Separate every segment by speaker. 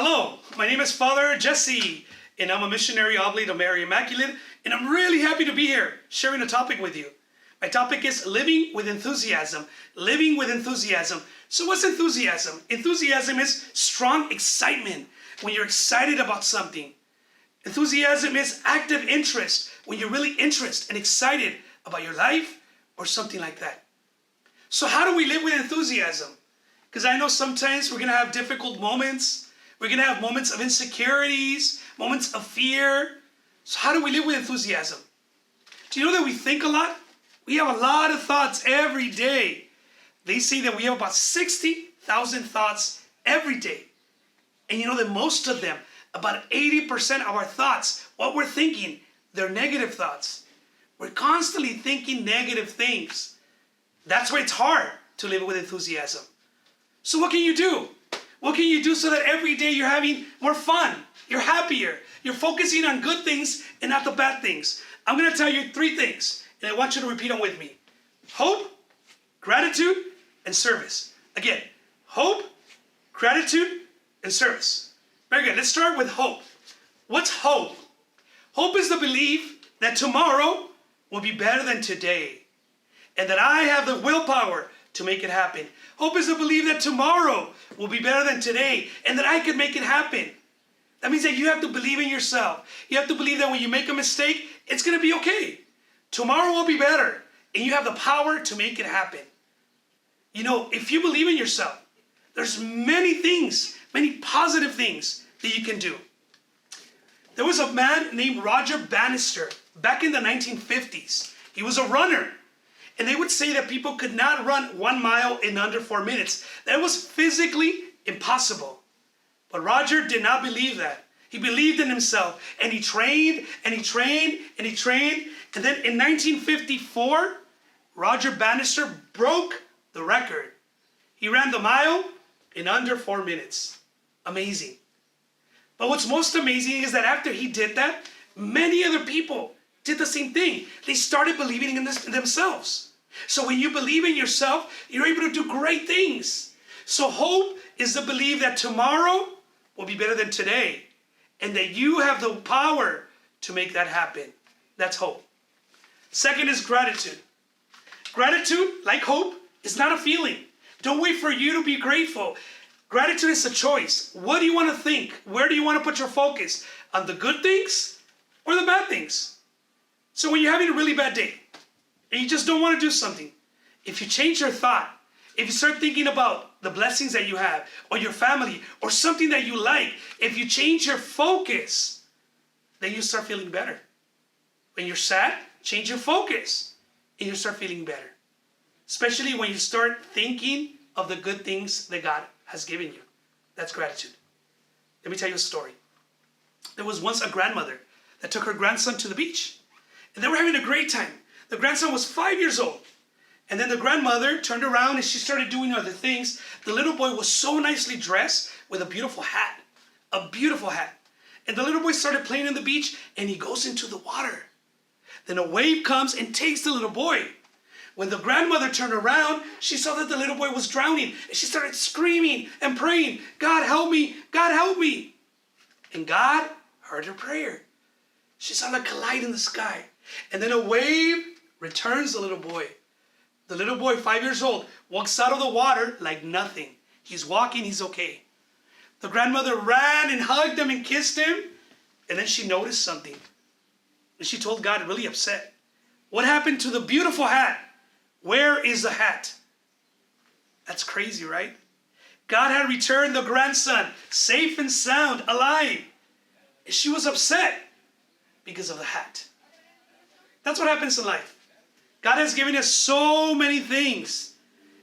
Speaker 1: Hello, my name is Father Jesse, and I'm a missionary oblate of Mary Immaculate, and I'm really happy to be here sharing a topic with you. My topic is living with enthusiasm. Living with enthusiasm. So what's enthusiasm? Enthusiasm is strong excitement when you're excited about something. Enthusiasm is active interest when you're really interested and excited about your life or something like that. So how do we live with enthusiasm? Because I know sometimes we're going to have difficult moments. We're going to have moments of insecurities, moments of fear. So how do we live with enthusiasm? Do you know that we think a lot? We have a lot of thoughts every day. They say that we have about 60,000 thoughts every day. And you know that most of them, about 80% of our thoughts, what we're thinking, they're negative thoughts. We're constantly thinking negative things. That's why it's hard to live with enthusiasm. So what can you do? What can you do so that every day you're having more fun, you're happier, you're focusing on good things and not the bad things? I'm going to tell you 3 things, and I want you to repeat them with me. Hope, gratitude, and service. Again, hope, gratitude, and service. Very good. Let's start with hope. What's hope? Hope is the belief that tomorrow will be better than today, and that I have the willpower to make it happen. Hope is the belief that tomorrow will be better than today, and that I can make it happen. That means that you have to believe in yourself. You have to believe that when you make a mistake, it's going to be okay. Tomorrow will be better, and you have the power to make it happen. You know, if you believe in yourself, there's many things, many positive things that you can do. There was a man named Roger Bannister back in the 1950s. He was a runner. And they would say that people could not run 1 mile in under 4 minutes. That was physically impossible. But Roger did not believe that. He believed in himself. And he trained, and he trained, and he trained. And then in 1954, Roger Bannister broke the record. He ran the mile in under 4 minutes. Amazing. But what's most amazing is that after he did that, many other people did the same thing. They started believing in themselves. So when you believe in yourself, you're able to do great things. So hope is the belief that tomorrow will be better than today, and that you have the power to make that happen. That's hope. Second is gratitude. Gratitude, like hope, is not a feeling. Don't wait for you to be grateful. Gratitude is a choice. What do you want to think? Where do you want to put your focus? On the good things or the bad things? So when you're having a really bad day, and you just don't want to do something, if you change your thought, if you start thinking about the blessings that you have, or your family, or something that you like, if you change your focus, then you start feeling better. When you're sad, change your focus, and you start feeling better. Especially when you start thinking of the good things that God has given you. That's gratitude. Let me tell you a story. There was once a grandmother that took her grandson to the beach, and they were having a great time. The grandson was 5 years old. And then the grandmother turned around and she started doing other things. The little boy was so nicely dressed with a beautiful hat. A beautiful hat. And the little boy started playing on the beach, and he goes into the water. Then a wave comes and takes the little boy. When the grandmother turned around, she saw that the little boy was drowning. And she started screaming and praying, "God help me, God help me." And God heard her prayer. She saw like a light in the sky. And then a wave returns the little boy. The little boy, 5 years old, walks out of the water like nothing. He's walking, he's okay. The grandmother ran and hugged him and kissed him. And then she noticed something. And she told God, really upset, "What happened to the beautiful hat? Where is the hat?" That's crazy, right? God had returned the grandson, safe and sound, alive. And she was upset because of the hat. That's what happens in life. God has given us so many things,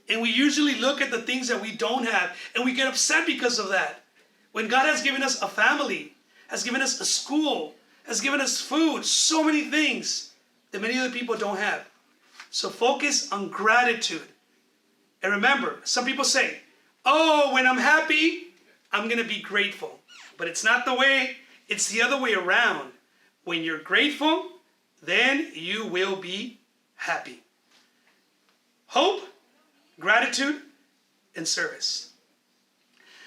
Speaker 1: and we usually look at the things that we don't have, and we get upset because of that. When God has given us a family, has given us a school, has given us food, so many things that many other people don't have. So focus on gratitude. And remember, some people say, "Oh, when I'm happy, I'm going to be grateful." But it's not the way, it's the other way around. When you're grateful, then you will be happy. Hope, gratitude, and service.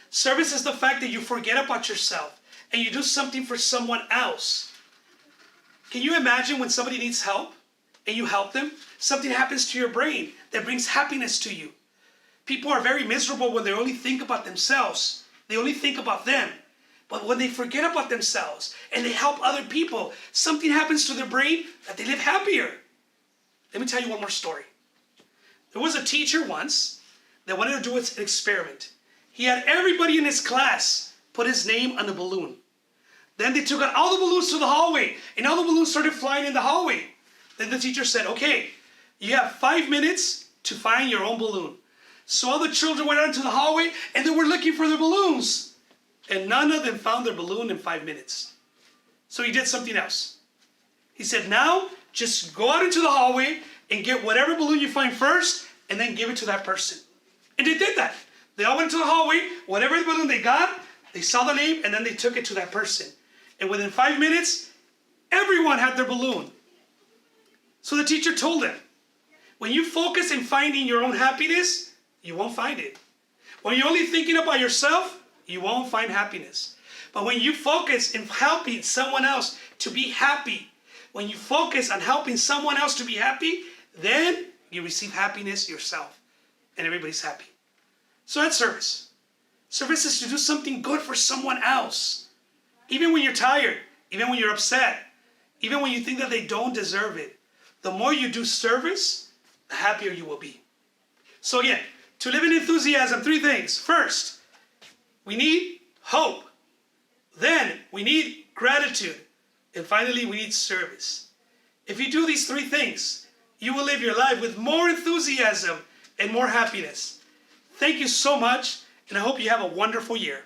Speaker 1: Service is the fact that you forget about yourself and you do something for someone else. Can you imagine when somebody needs help and you help them? Something happens to your brain that brings happiness to you. People are very miserable when they only think about themselves. They only think about them. But when they forget about themselves and they help other people, something happens to their brain that they live happier. Let me tell you one more story. There was a teacher once that wanted to do an experiment. He had everybody in his class put his name on a balloon. Then they took out all the balloons to the hallway, and all the balloons started flying in the hallway. Then the teacher said, okay, you have 5 minutes to find your own balloon. So all the children went out into the hallway, and they were looking for their balloons. And none of them found their balloon in 5 minutes. So he did something else. He said, now just go out into the hallway and get whatever balloon you find first, and then give it to that person. And they did that. They all went to the hallway, whatever balloon they got, they saw the name, and then they took it to that person. And within 5 minutes, everyone had their balloon. So the teacher told them, when you focus in finding your own happiness, you won't find it. When you're only thinking about yourself, you won't find happiness. But when you focus in helping someone else to be happy, when you focus on helping someone else to be happy, then you receive happiness yourself. And everybody's happy. So that's service. Service is to do something good for someone else. Even when you're tired, even when you're upset, even when you think that they don't deserve it. The more you do service, the happier you will be. So again, to live in enthusiasm, 3 things. First, we need hope. Then we need gratitude. And finally, we need service. If you do these 3 things, you will live your life with more enthusiasm and more happiness. Thank you so much, and I hope you have a wonderful year.